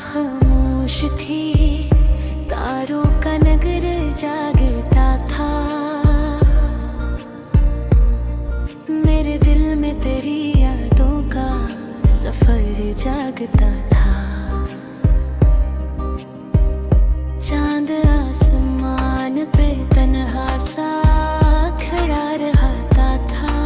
खामोश थी, तारों का नगर जागता था। मेरे दिल में तेरी यादों का सफर जागता था। चांद आसमान पे तन्हा सा खड़ा रहता था,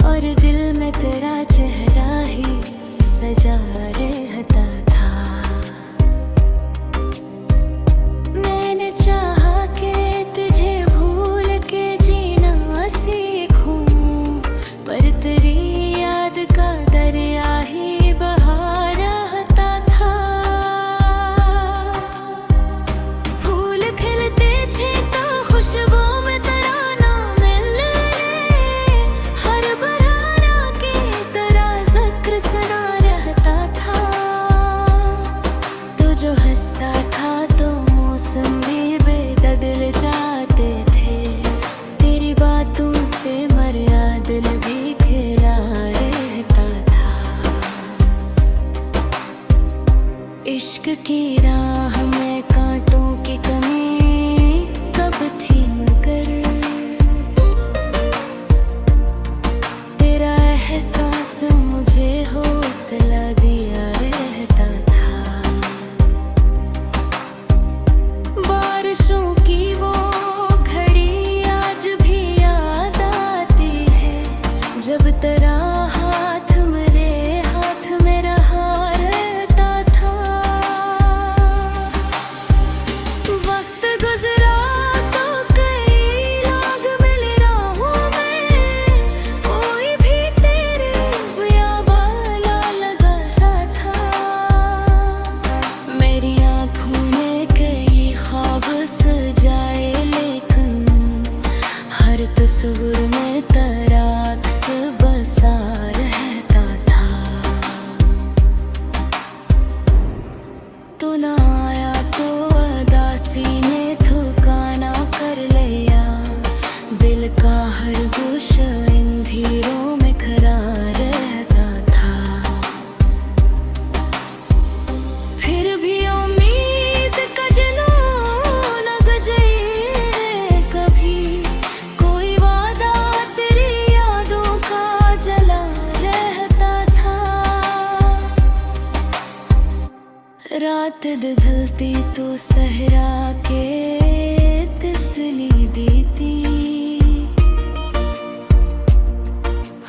और दिल में तेरा चेहरा ही सजा रहता था। मैंने चाहा कि तुझे भूल के जीना सीखूं, पर तेरी याद का दरिया ही बहा रहता था। फूल खिलते थे तो खुशबू में तराना मिलने, हर बहाना की तरह जिक्र सुना रहता था। तू जो हंसता था तो मौसम भी बेदखल जाते थे, तेरी बातों से मरा दिल भी खिला रहता था। इश्क की राह में कांटों की कमी कब थी, मगर तेरा एहसास मुझे हौसला दिया रहता था। बारिशों की वो घड़ी आज भी याद आती है, जब तेरा हाथ मेरे हाथ में रहा रहता था। वक्त गुजरा तो कई लोग मिले राहों में, कोई भी तेरे बियाबाला लगाता था। मेरी आँखों ने कई ख्वाब सजाए, लेकिन हर तस्वीर में तेरा अक्स बसा रहता था। तू ना आया तो उदासी ने ठिकाना कर लिया, दिल का हर गोशा अंधेरों में खड़ा रहता था। फिर भी उम्मीद का जुनून गजे कभी, कोई वादा तेरी यादों का जला रहता था। रात ढलती तो सहरा के तसली देती,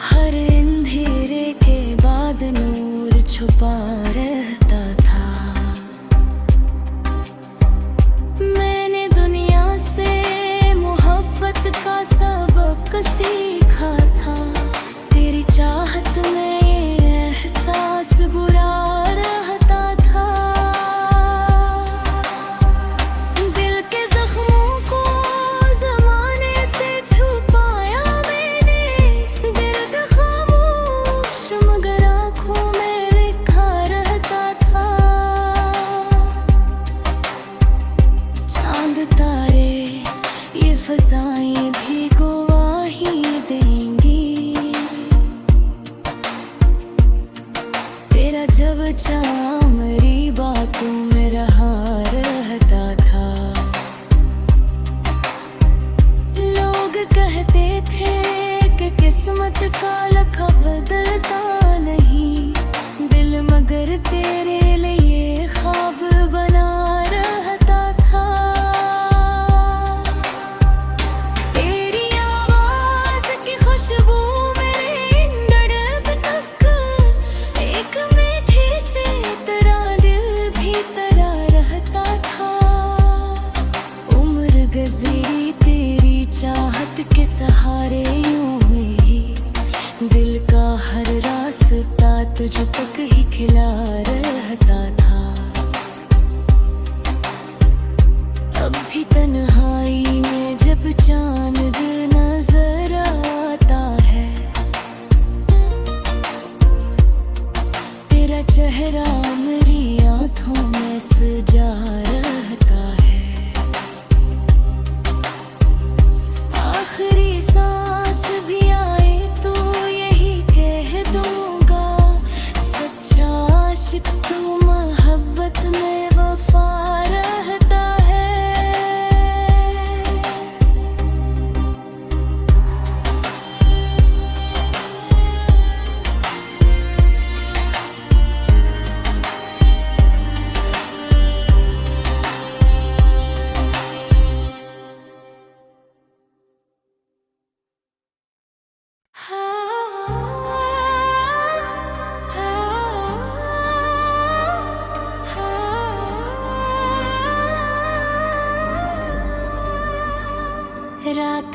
हर अंधेरे के बाद नूर छुपा रहता था। मैंने दुनिया से मोहब्बत का सबक सीखा था, तेरी चाहत में ये एहसास बुरा रहता था। दिल के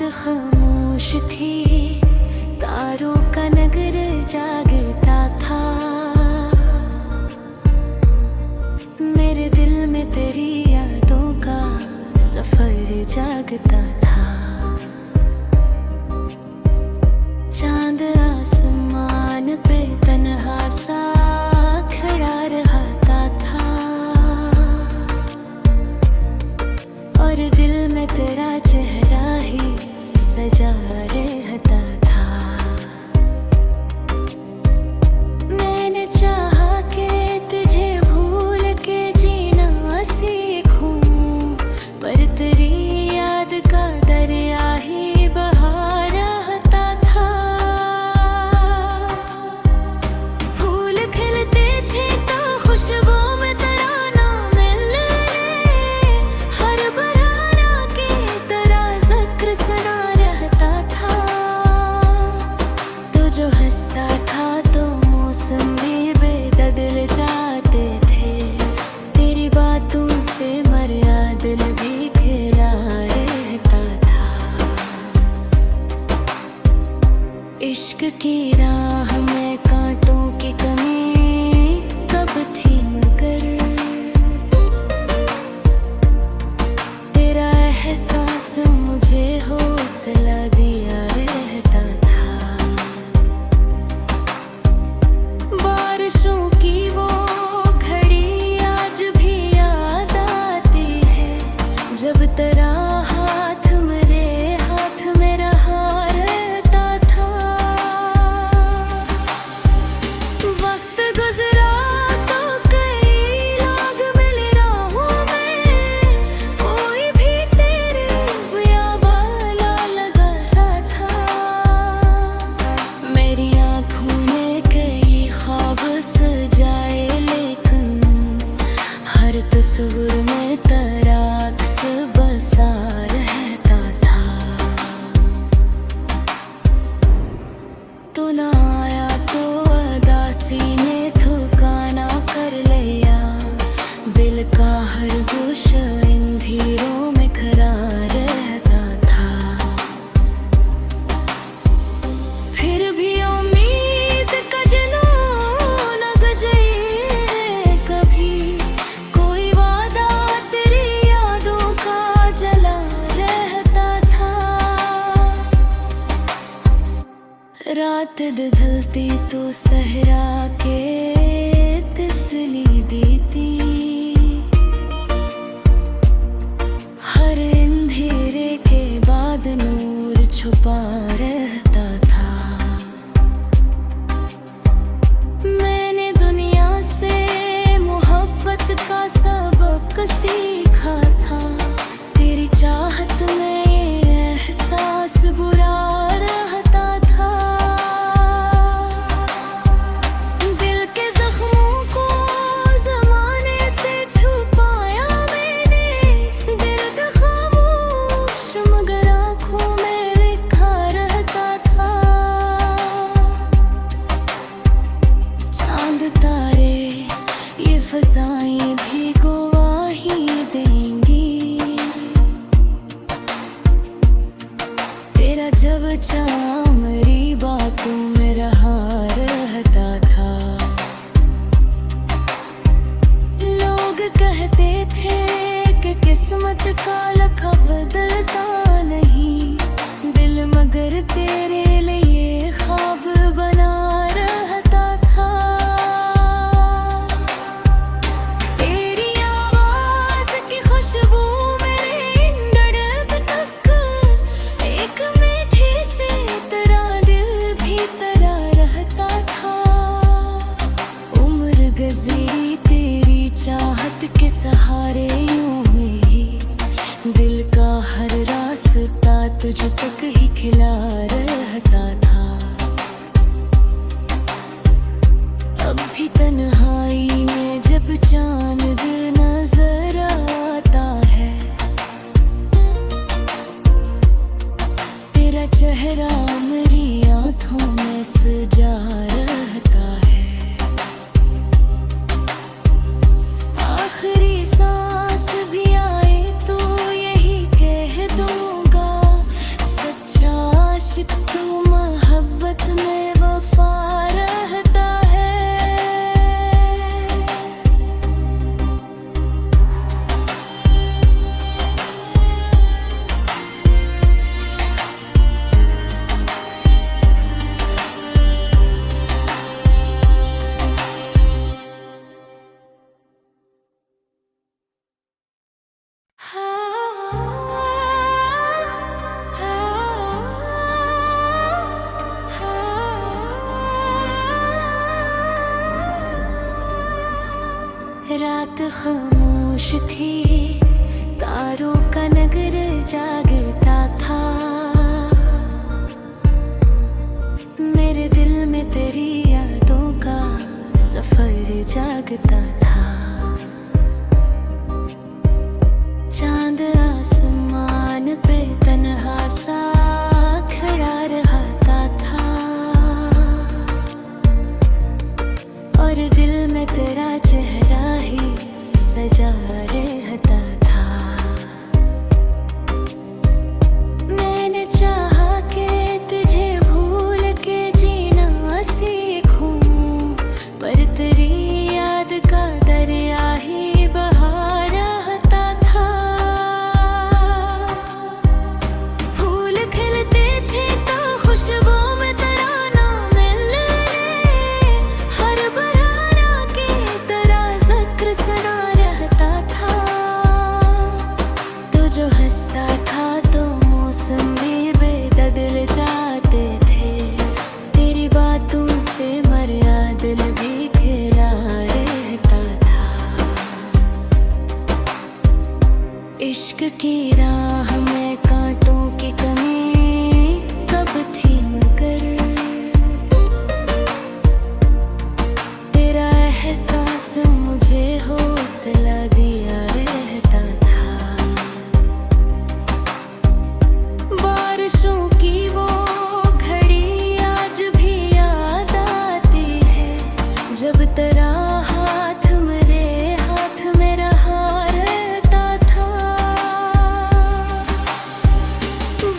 रात खामोश थी, तारों का नगर जागता था। मेरे दिल में तेरी यादों का सफर जागता था। चांद आसमान पे तन्हा सा खड़ा रहता था, और दिल में तेरा चेहरा ही सजा रहता था। मैंने चाहा कि तुझे भूल के जीना सीखूं, पर तेरी याद का दरिया ही बहा रहता था। फूल खिलते थे तो खुशबू में तराना मिलने, हर बहाना की तरह जिक्र सुना रहता था। तो जो हंसता था तो मौसम भी बेदखल जाते थे, तेरी बातों से मरा दिल भी खिला रहता था। इश्क की राह में कांटों की कमी कब थी, मगर तेरा एहसास मुझे हौसला दिया रहता था। बारिशों की वो घड़ी आज भी याद आती है, जब तेरा हाथ मेरे हाथ में रहा रहता था। वक्त गुजरा तो कई लोग मिले राहों में, कोई भी तेरे बियाबाला लगाता था। मेरी आँखों ने कई ख्वाब सजाए, लेकिन हर तस्वीर में तेरा अक्स बसा रहता था। तू ना आया तो उदासी ने ठिकाना कर लिया, दिल का हर गोशा अंधेरों में खड़ा रहता था। फिर भी उम्मीद का जुनून गई है कभी, कोई वादा तेरी यादों का जला रहता था। रात ढलती तो सहरा के तसली देती, हर अंधेरे के बाद नूर छुपा रहता था। मैंने दुनिया से मोहब्बत का सबक सीखा था, तेरी चाहत में ये एहसास बुरा रहता था। दिल के जख्मों को जमाने से छुपाया मैंने, दिल खामोश मगर आँखों में लिखा रहता था। चांद तारे ये फसाएं भी गवाही देंगी, तेरा जब चाह मेरी बातों में रहा रहता था। लोग कहते थे कि किस्मत का लखा बदलता नहीं, दिल मगर तेरे लिए ख्वाब बना रहता था। तेरी आवाज की खुशबू मेरे इंदड़ तक, एक मीठी से तेरा दिल भी तेरा रहता था। उम्र गुज़री तेरी चाहत के सहारे, यूं ही दिल का हर रास्ता तुझ तक ही खिला रहता था। अब भी तन्हाई में जब चांद नजर आता है, तेरा चेहरा मेरी आँखों में सजा रहता है। आखिरी सांस भी आए तो यही कह दूंगा, रात खामोश थी, तारों का नगर जागता था। मेरे दिल में तेरी यादों का सफर जागता था। चांद आसमान पे तन्हा सा खड़ा रहता था, और दिल में तेरा चेहरा ही सजा रहता था। मैंने चाहा कि तुझे भूल के जीना सीखूं, पर तेरी याद का दरिया ही बहा रहता था। फूल खिलते थे तो खुशबू में तराना मिलने, हर बहारा की तरह जिक्र सुना रहता था। तो जो हंसता था तो मौसम भी बेदखल जाते थे, तेरी बातों से मरा दिल भी खिला रहता था। इश्क की राह में कांटों की कमी कब थी, मगर तेरा एहसास मुझे हौसला दिया रहता था। बारिशों की वो घड़ी आज भी याद आती है, जब तेरा हाथ मेरे हाथ में रहा रहता था।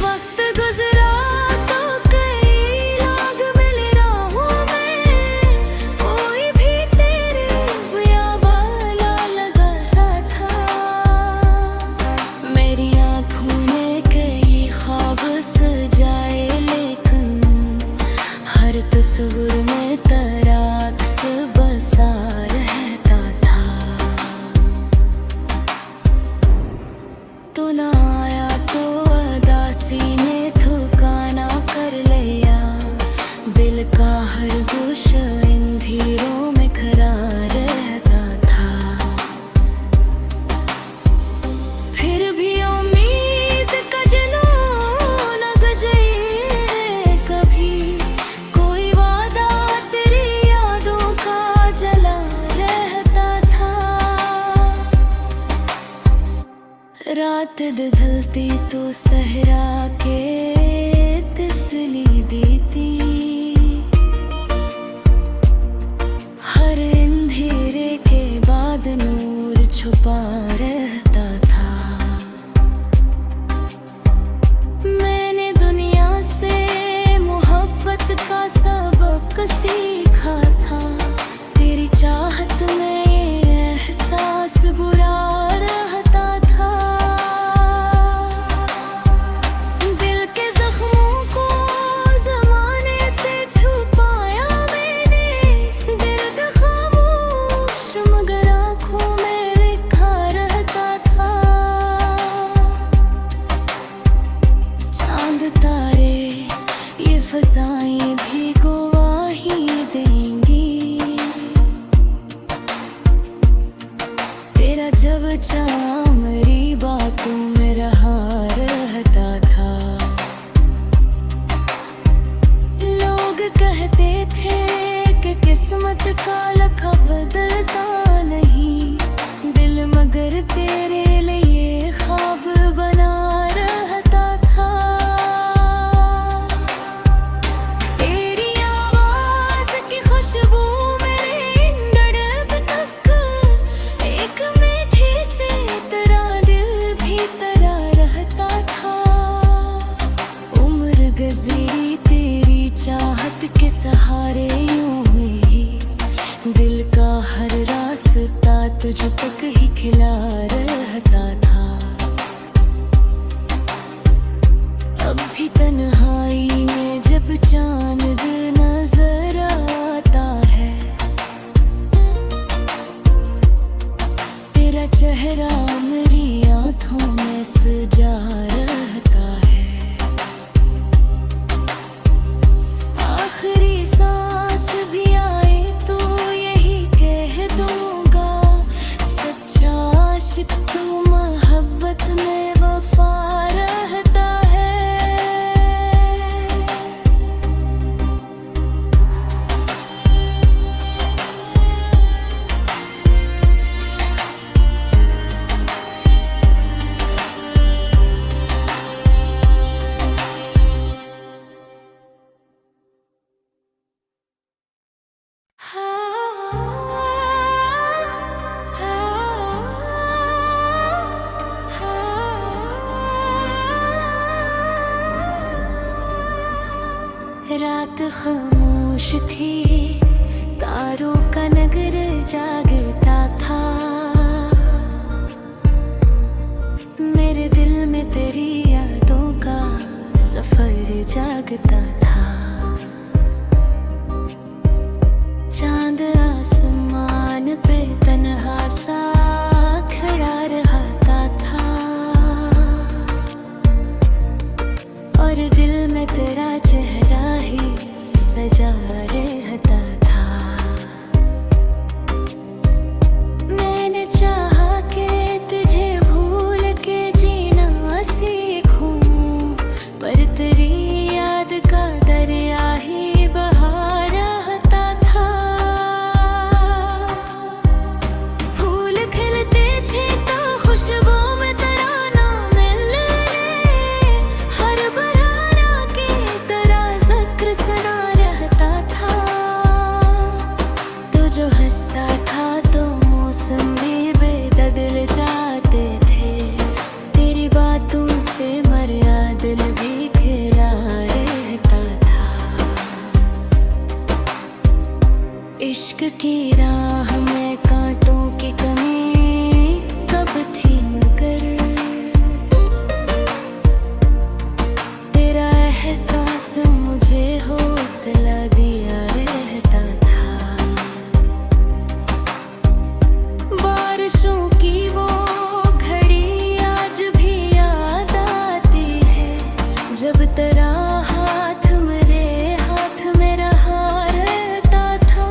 वक्त गुजरा तो कई लोग मिले राहों में, कोई भी तेरे बियाबाला लगाता था। मेरी आँखों ने कई ख्वाब सजाए, लेकिन हर तस्वीर में तेरा अक्स बसा रहता था। तू ना आया तो उदासी ने ठिकाना कर लिया, दिल का हर गोशा अंधेरों में खड़ा रहता था। फिर भी उम्मीद का जुनून गजाए कभी, कोई वादा तेरी यादों का जला रहता था। रात ढलती तो सहरा के तसली देती, हर अंधेरे के बाद नूर छुपा रहता था। मैंने दुनिया से मोहब्बत का सबक सीखा था, तेरी चाहत में ये एहसास बुरा रहता था। दिल के जख्मों को जमाने से छुपाया मैंने, दर्द खामोश मगर आँखों में लिखा रहता था। चांद तारे ये फसाएं भी गवाही देंगी, तेरा जब चाह मेरी बातों में रहा रहता था। लोग कहते थे कि किस्मत का लखा बदलता नहीं, दिल मगर तेरे लिए ख्वाब बना रहता था। तेरी आवाज की खुशबू मेरे इंदड़ब तक, एक मीठी से तेरा दिल भी तेरा रहता था। उम्र गुज़री तेरी चाहत के सहारे, यूं ही दिल का हर रास्ता तुझ तक ही खिला रहता था। अब भी तन्हाई में जब चांद नजर आता है, तेरा चेहरा मेरी आँखों में सजा रहता है। आखिरी सांस भी आए तो यही कह दूंगा, खामोश थी, तारों का नगर जागता था। मेरे दिल में तेरी यादों का सफर जागता था। चांद आसमान पे तन्हा सा खड़ा रहता था, और दिल में तेरा चेहरा ही सजा रहता था। मैंने चाहा कि तुझे भूल के जीना सीखूं, पर तेरी याद का दरिया ही बहा रहता था। फूल खिलते थे तो खुशबू में तराना मिलने, हर बहारा की तरह जिक्र सुना रहता था। तो जो हंसता था तो मौसम भी बेदखल जाते थे, तेरी बातों से मरा दिल भी खिला रहता था। इश्क की राह में कांटों की कमी कब थी, मगर तेरा एहसास मुझे हौसला दिया रहता था। बारिशों की वो घड़ी आज भी याद आती है, जब तेरा हाथ मेरे हाथ में रहा रहता था।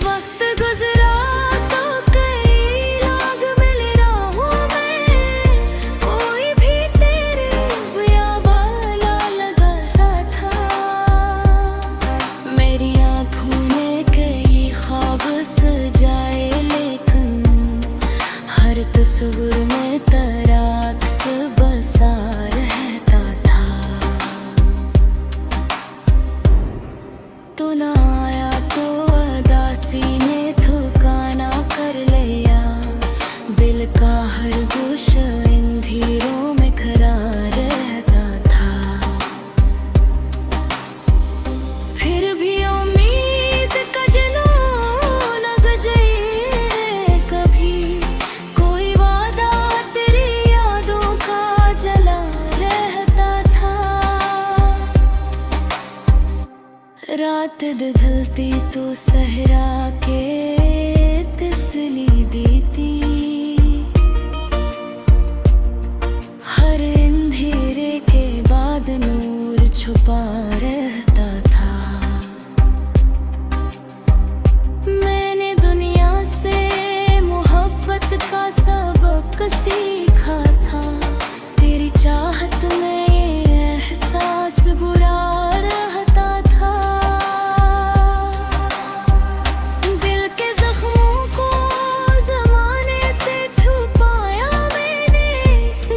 वक्त गुजरा तो कई लोग मिले राहों में, कोई भी तेरे बियाबाला लगाता था। मेरी आँखों ने कई ख्वाब सजाए, लेकिन हर तस्वीर में तेरा अक्स बसा रहता था। तू ना आया तो उदासी ने ठिकाना कर लिया, दिल का हर गोशा इन धीरों में खड़ा रहता था। फिर भी उम्मीद का जुनून गजे कभी, कोई वादा तेरी यादों का जला रहता था। रात ढलती तो सहरा के तसली देती, हर अंधेरे के बाद नूर छुपा रहता था। मैंने दुनिया से मोहब्बत का सबक सीखा था, तेरी चाहत में ये एहसास बुरा रहता था। दिल के जख्मों को ज़माने से छुपाया मैंने,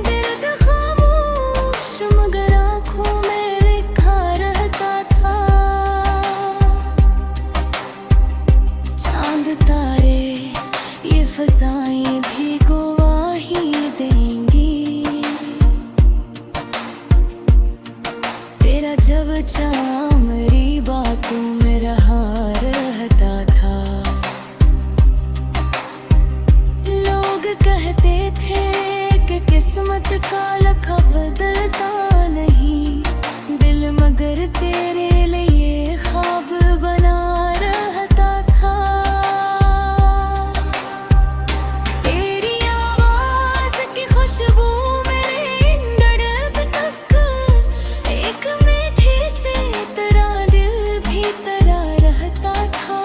दर्द खामोश मगर आँखों में लिखा रहता था। चांद तारे ये फ़ज़ाएं भी गवाही देंगी, तेरा जब चाह मेरी बातों में रहा रहता था। लोग कहते थे कि किस्मत का लिखा बदलता नहीं, दिल मगर तेरे लिए ख्वाब बना रहता था। तेरी आवाज़ की खुशबू मेरे इंदड़ब तक, एक मीठी से तेरा दिल भी तेरा रहता था।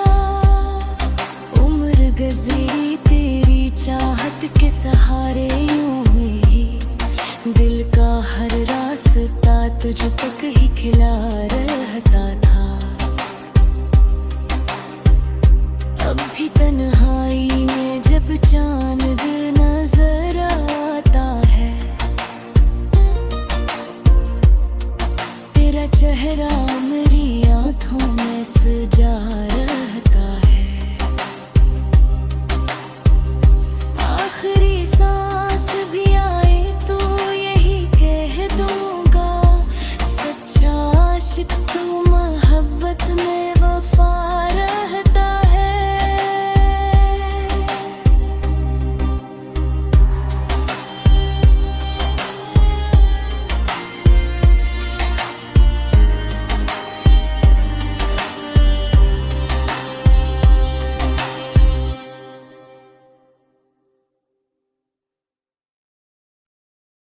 उम्र गुज़री तेरी चाहत के सहारे